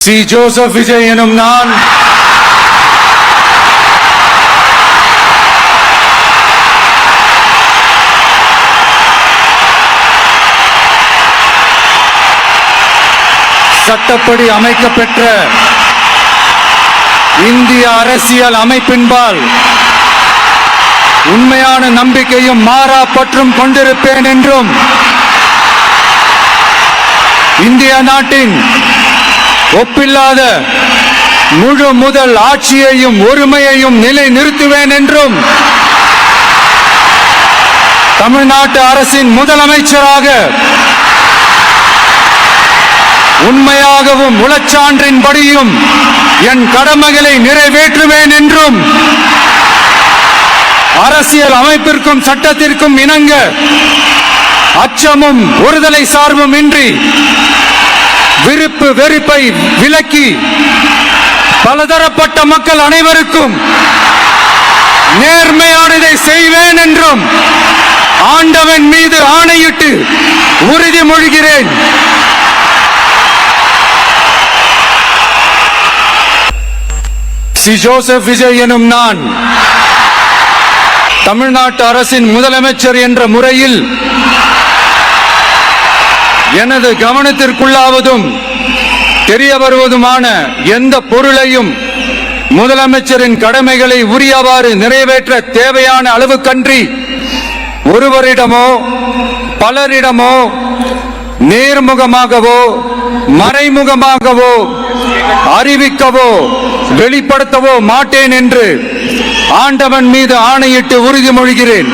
C. Joseph Vijay எனும் நான் சட்டப்படி அமைக்கப்பெற்ற இந்திய அரசியல் அமைப்பின்பால் உண்மையான நம்பிக்கையும் மாறா பற்றும் கொண்டிருப்பேன் என்றும் இந்திய நாட்டின் ஒப்பில்லாத முழு முதல் ஆட்சியையும் ஒருமையையும் நிலை நிறுத்துவேன் என்றும் தமிழ்நாட்டு அரசின் முதலமைச்சராக உண்மையாகவும் உளச்சான்றின்படியும் என் கடமைகளை நிறைவேற்றுவேன் என்றும் அரசியல் அமைப்பிற்கும் சட்டத்திற்கும் இணங்க அச்சமும் ஒருதலை சார்பும் இன்றி விருப்பு வெறுப்பை விலக்கி பலதரப்பட்ட மக்கள் அனைவருக்கும் நேர்மையானதை செய்வேன் என்றும் ஆண்டவன் மீது ஆணையிட்டு உறுதிமொழிகிறேன். சி. ஜோசப் விஜய் எனும் நான் தமிழ்நாட்டு அரசின் முதலமைச்சர் என்ற முறையில் எனது கவனத்திற்குள்ளாவதும் தெரிய வருவதுமான எந்த பொருளையும் முதலமைச்சரின் கடமைகளை உரியவாறு நிறைவேற்ற தேவையான அளவுக்கன்றி ஒருவரிடமோ பலரிடமோ நேர்முகமாகவோ மறைமுகமாகவோ அறிவிக்கவோ வெளிப்படுத்தவோ மாட்டேன் என்று ஆண்டவன் மீது ஆணையிட்டு உறுதிமொழிகிறேன்.